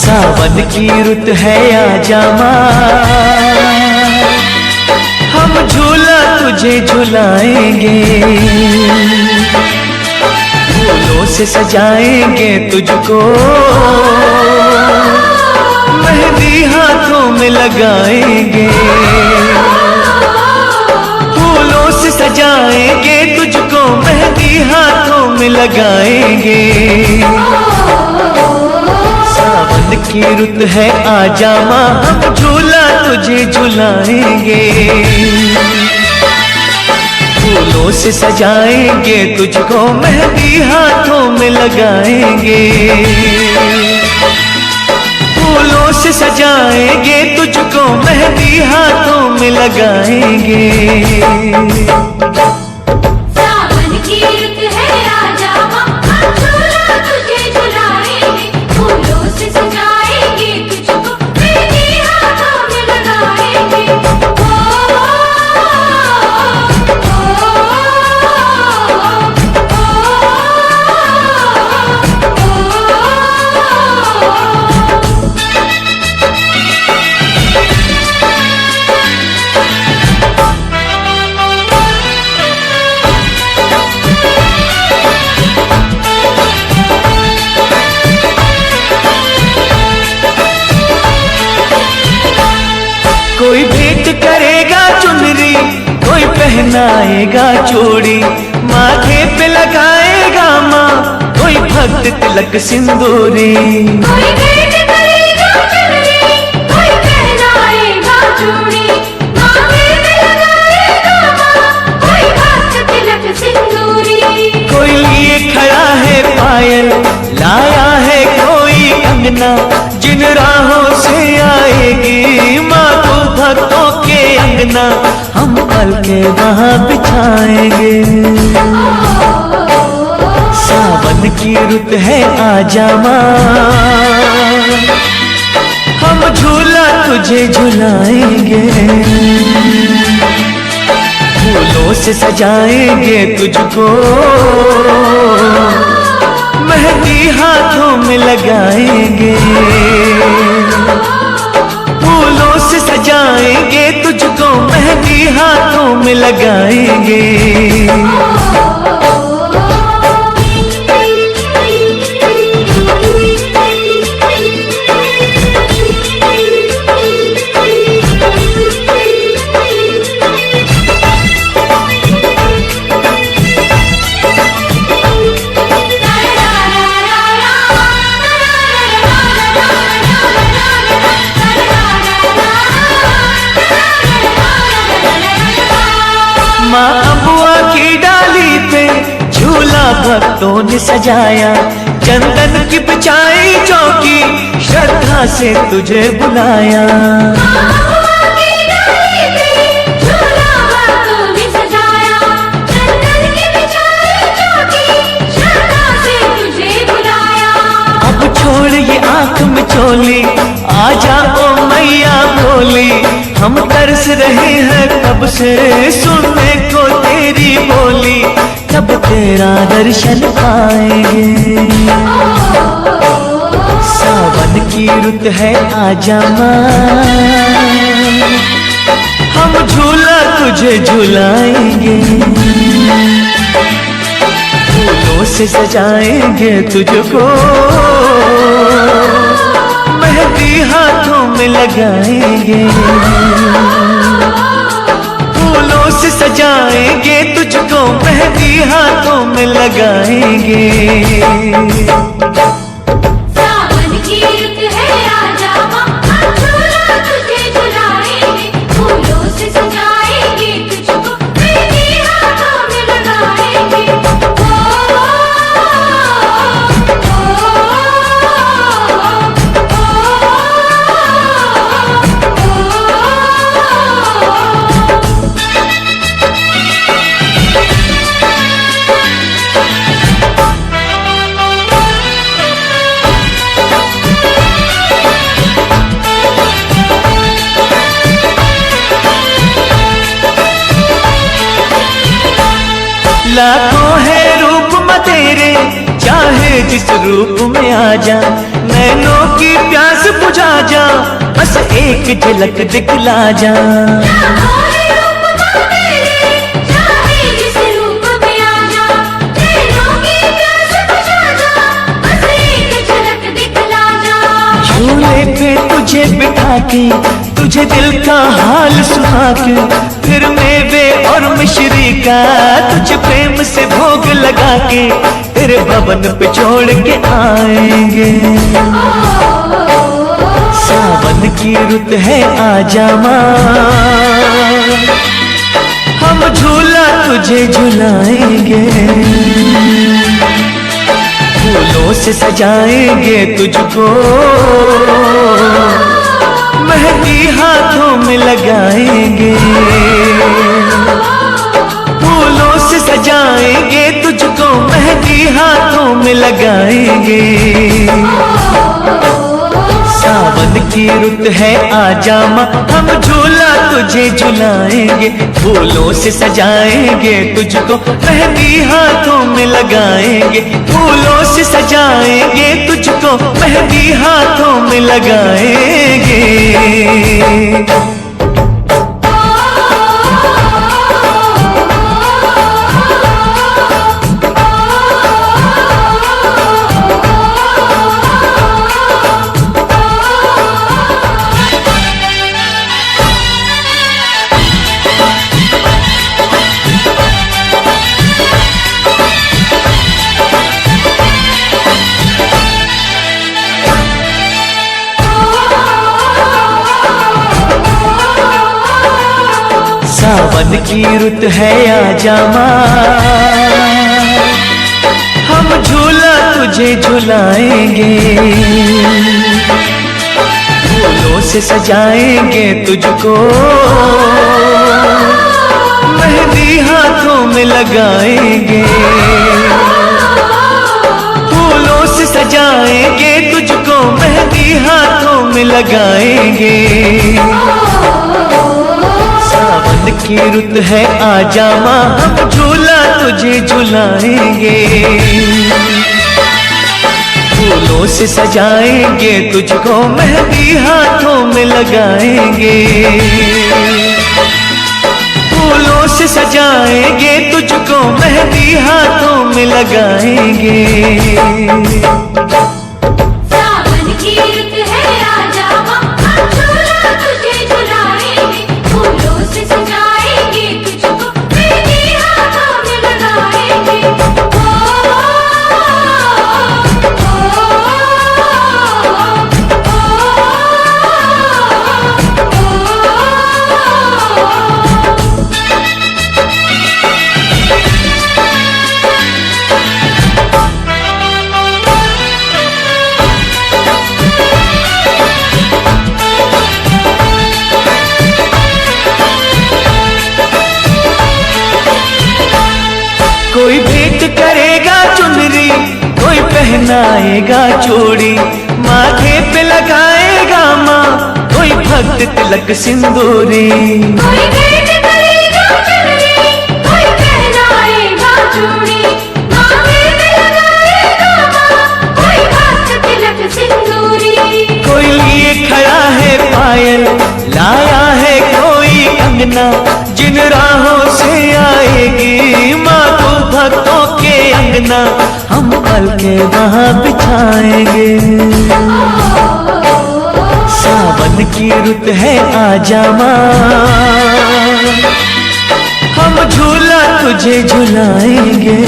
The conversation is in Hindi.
सावन की रुत है आजा माँ, हम झूला तुझे झुलाएंगे, फूलों से सजाएंगे तुझको, मेहंदी हाथों में लगाएंगे, फूलों से सजाएंगे तुझको, मेहंदी हाथों में लगाएंगे। सावन की रुत है आजा माँ, हम झूला तुझे झुलाएंगे, फूलों से सजाएंगे तुझको, मेहंदी हाथों में लगाएंगे, फूलों से सजाएंगे तुझको, मेहंदी हाथों में लगाएंगे। कोई भेंट करेगा चुनरी, कोई पहनाएगा चूड़ी, माथे पे लगाएगा माँ, कोई भक्त तिलक सिंदूरी। कोई भेंट करेगा चुनरी, कोई पहनाएगा चूड़ी, माथे पे लगाएगा माँ, कोई भक्त तिलक सिंदूरी। कोई लिए खड़ा है पायल, लाया है कोई कंगना, जिन राहों से आएगी माँ तू भक्तों के अंगना, हम पल के वहाँ बिछाएंगे। सावन की रुत है आजा माँ, हम झूला तुझे झुलाएंगे, फूलों से सजाएंगे तुझको, मेहंदी हाथों में लगाएंगे, फूलों से सजाएंगे तुझको, मेहंदी हाथों में लगाएंगे। माँ अबुआ की डाली पे झूला भक्तों ने सजाया, चंदन की बिछाई चौकी, श्रद्धा से तुझे बुलाया। अबुआ की डाली पे झूला भक्तों ने सजाया, चंदन की बिछाई चौकी, श्रद्धा से तुझे बुलाया। अब छोड़ ये आँख में चोली, आजा ओ मैया भोली, हम तरस रहे हैं कब से सुनने को तेरी बोली, कब तेरा दर्शन पाएंगे। सावन की रुत है आजा माँ, हम झूला तुझे झुलाएंगे, फूलों से सजाएंगे तुझको, मेहंदी हाथों में लगाएंगे, फूलों से सजाएंगे तुझको, मेहंदी हाथों में लगाएंगे। सावन की रुत है आजा माँ, हम झूला तुझे झुलाएंगे, फूलों से सजाएंगे तुझको, मेहंदी हाथों में लगाएंगे। लाखों है रूप तेरे, चाहे इस रूप में आ जा, नैनों की प्यास बुझा जा, बस एक झलक दिखला जा। झूले पे तुझे बिठा के, तुझे दिल का हाल सुना के, फिर मेवे और मिश्री का तुझे प्रेम से भोग लगा के, तेरे भवन पे छोड़ के आएंगे। सावन की रुत है आजा माँ, हम झूला तुझे झुलाएंगे, फूलों से सजाएंगे तुझको, मेहंदी हाथों में लगाएंगे, फूलों से सजाएंगे तुझको, मेहंदी हाथों में लगाएंगे। सावन की रुत है आजा माँ, हम झूला तुझे झुलाएंगे, फूलों से सजाएंगे तुझको, मेहंदी हाथों में लगाएंगे, फूलों से सजाएंगे तुझको, मेहंदी हाथों में लगाएंगे। सावन की रुत है आजा माँ, हम झूला तुझे झुलाएंगे, फूलों से सजाएंगे तुझको, मेहंदी हाथों में लगाएंगे, फूलों से सजाएंगे तुझको, मेहंदी हाथों में लगाएंगे। सावन की रुत है आजा माँ, हम झूला तुझे झुलाएंगे, फूलों से सजाएंगे तुझको, मेहंदी हाथों में लगाएंगे, फूलों से सजाएंगे तुझको, मेहंदी हाथों में लगाएंगे। सावन की रुत है आजा माँ, हम झूला तुझे झुलाएंगे, फूलों से सजाएंगे तुझको, मेहंदी हाथों में लगाएंगे। कोई भेंट करेगा चुनरी, कोई पहनाएगा चूड़ी, माथे पे लगाएगा माँ, कोई भक्त तिलक सिंदूरी। कोई भेंट करेगा चुनरी, कोई पहनाएगा चूड़ी, माथे पे लगाएगा माँ, कोई भक्त तिलक सिंदूरी। कोई लिए खड़ा है पायल, लाया है कोई कंगना, जिन राहों से आएगी माँ को भक्तों के अंगना, हम पल के वहाँ बिछाएंगे। सावन की रुत है आजा माँ, हम झूला तुझे झुलाएंगे,